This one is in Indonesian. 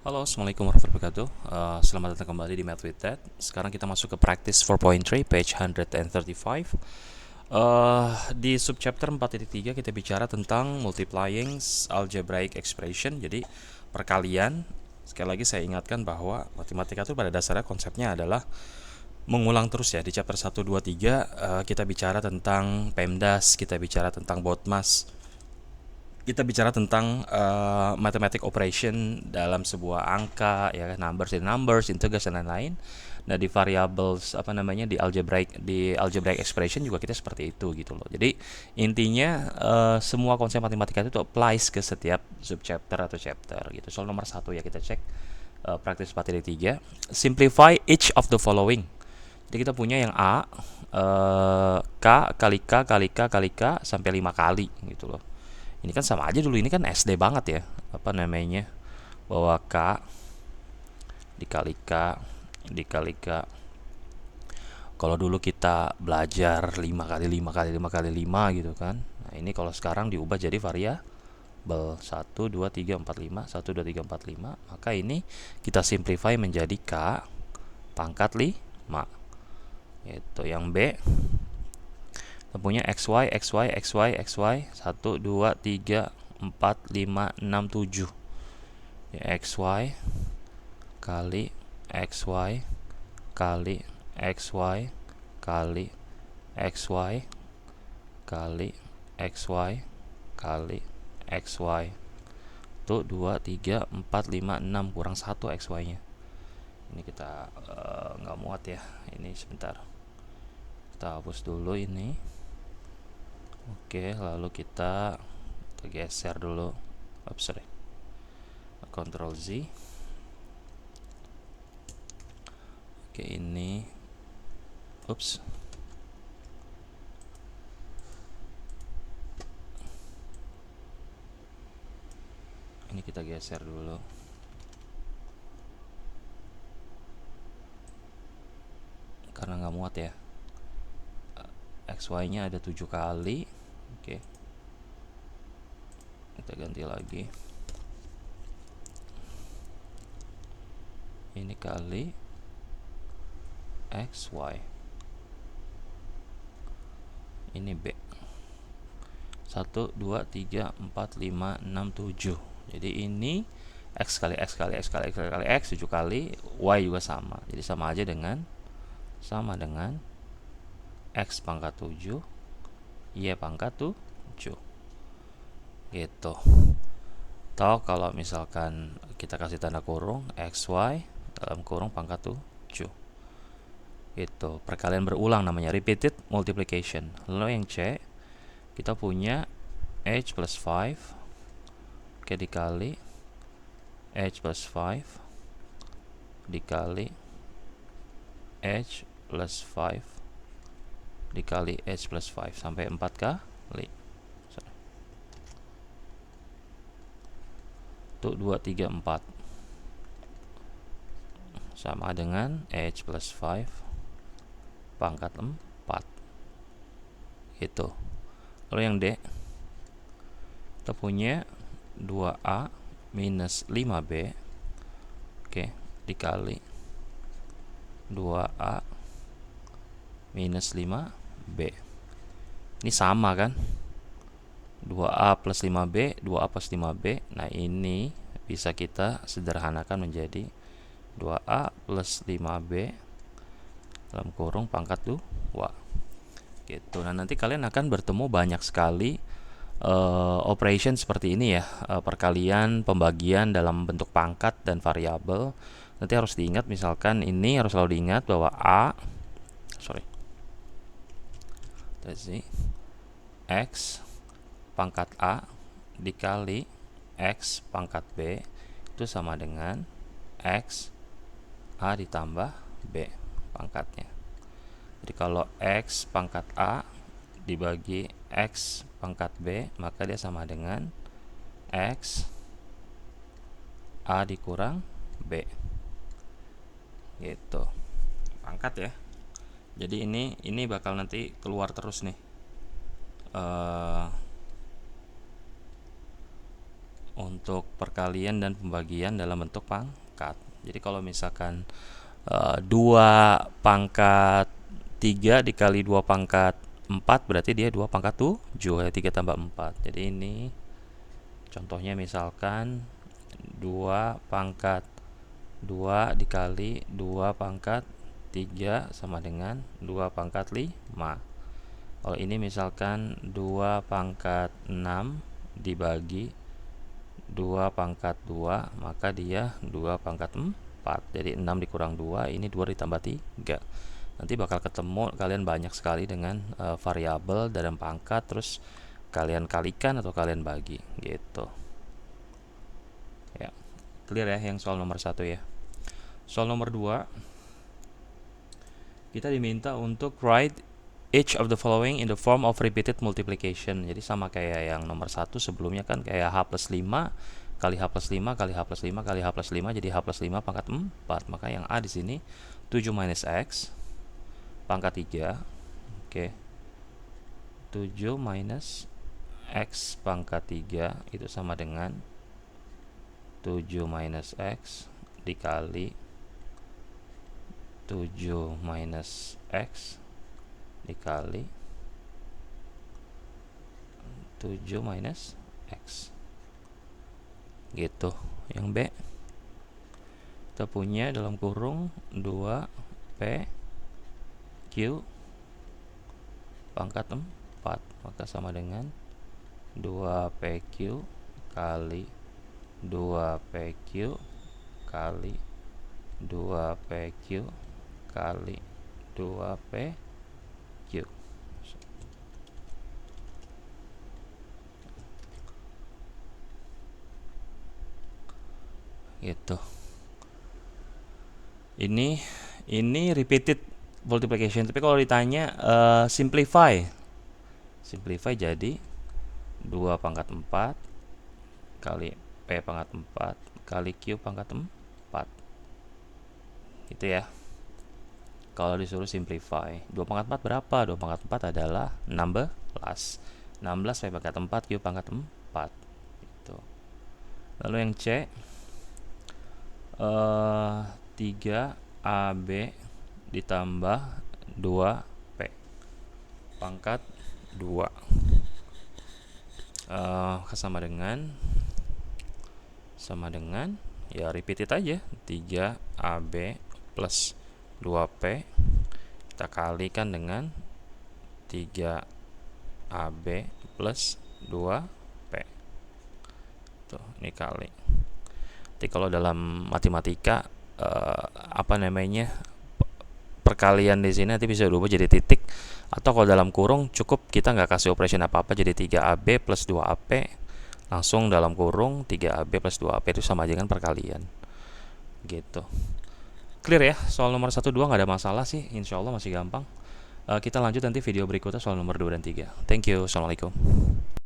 Halo, Assalamualaikum warahmatullahi wabarakatuh. Selamat datang kembali di Math with Dad. Sekarang kita masuk ke practice 4.3, page 135. Di subchapter 4.3 kita bicara tentang multiplying algebraic expression, jadi perkalian. Sekali lagi saya ingatkan bahwa matematika itu pada dasarnya konsepnya adalah mengulang terus ya. Di chapter 1, 2, 3 kita bicara tentang PEMDAS, kita bicara tentang BODMAS, kita bicara tentang mathematic operation dalam sebuah angka, ya, numbers in numbers, integers dan lain-lain. Nah, di variables di algebraic expression juga kita seperti itu gitu loh. Jadi intinya semua konsep matematika itu applies ke setiap subchapter atau chapter gitu. Soal nomor satu ya kita cek praktis materi 3. Simplify each of the following. Jadi kita punya yang A, K kali K kali K kali K sampai 5 kali gitu loh. Ini kan sama aja dulu, ini kan SD banget ya. Apa namanya? Bahwa K dikali K dikali K. Kalau dulu kita belajar 5 kali 5 kali 5 kali 5 gitu kan. Nah, ini kalau sekarang diubah jadi variabel 1 2 3 4 5, 1 2 3 4 5, maka ini kita simplify menjadi K pangkat 5. Itu yang B. Kita punya XY XY XY XY 1 2 3 4 5 6 7. Ya, XY kali XY kali XY kali XY kali XY kali XY. Itu 2 3 4 5 6 kurang 1 XY-nya. Ini kita nggak muat ya. Ini sebentar. Kita hapus dulu ini. Oke, lalu kita geser dulu. Oops, sorry. Ctrl Z. Oke, ini. Oops. Ini kita geser dulu. Karena nggak muat ya. XY-nya ada 7 kali. Oke. Kita ganti lagi. Ini kali XY. Ini B. 1 2 3 4 5 6 7. Jadi ini X kali X kali X kali X kali X 7 kali, Y juga sama. Jadi sama dengan X pangkat 7 Y pangkat 7 gitu. Atau kalau misalkan kita kasih tanda kurung XY dalam kurung pangkat 7 itu perkalian berulang, namanya repeated multiplication. Lalu yang C kita punya H plus 5 oke dikali H plus 5 dikali H plus 5 dikali H plus 5 sampai 4 kali. Itu 2 3 4 sama dengan H plus 5 pangkat 4 itu. Lalu yang D kita punya 2A minus 5B oke dikali 2A minus 5B. Ini sama kan, 2A plus 5B 2A plus 5B. Nah ini bisa kita sederhanakan menjadi 2A plus 5B dalam kurung pangkat 2 gitu. Nah nanti kalian akan bertemu banyak sekali operation seperti ini ya, perkalian, pembagian dalam bentuk pangkat dan variabel. Nanti harus diingat, misalkan ini harus selalu diingat bahwa X pangkat A dikali X pangkat B itu sama dengan X A ditambah B pangkatnya. Jadi kalau X pangkat A dibagi X pangkat B, maka dia sama dengan X A dikurang B gitu, pangkat ya. Jadi ini bakal nanti keluar terus nih untuk perkalian dan pembagian dalam bentuk pangkat. Jadi kalau misalkan 2 pangkat 3 dikali 2 pangkat 4 berarti dia 2 pangkat 7 ya, 3 tambah 4. Jadi ini contohnya misalkan 2 pangkat 2 dikali 2 pangkat 3 sama dengan 2 pangkat 5. Kalau ini misalkan 2 pangkat 6 dibagi 2 pangkat 2, maka dia 2 pangkat 4. Jadi 6 dikurang 2, ini 2 ditambah 3. Nanti bakal ketemu kalian banyak sekali dengan variabel dalam pangkat, terus kalian kalikan atau kalian bagi gitu. Ya, clear ya yang soal nomor 1 ya. Soal nomor 2, kita diminta untuk write each of the following in the form of repeated multiplication. Jadi sama kayak yang nomor 1 sebelumnya kan, kayak H plus 5 kali H plus 5 kali H plus 5 kali H plus 5 jadi H plus 5 pangkat 4. Maka yang A di sini 7 minus X pangkat 3. Oke. 7 minus X pangkat 3 itu sama dengan 7 minus X dikali 7 minus X dikali 7 minus X gitu. Yang B kita punya dalam kurung 2P Q pangkat 4, maka sama dengan 2PQ kali 2PQ kali 2PQ kali 2PQ gitu. Ini repeated multiplication, tapi kalau ditanya simplify jadi 2 pangkat 4 kali P pangkat 4 kali Q pangkat 4 gitu ya. Kalau disuruh simplify 2 pangkat 4 berapa? 2 pangkat 4 adalah 16 P pangkat 4 Q pangkat 4 gitu. Lalu yang C 3AB ditambah 2P pangkat 2 sama dengan ya repeat it aja 3AB plus 2P kita kalikan dengan 3AB plus 2P tuh, ini kali. Jadi kalau dalam matematika perkalian di sini nanti bisa berubah jadi titik, atau kalau dalam kurung cukup kita nggak kasih operation apa-apa, jadi 3AB plus 2AP langsung dalam kurung 3AB plus 2AP itu sama aja kan perkalian gitu. Clear ya, soal nomor 1, 2 nggak ada masalah sih, insya Allah masih gampang. Kita lanjut nanti video berikutnya soal nomor 2 dan 3. Thank you, assalamualaikum.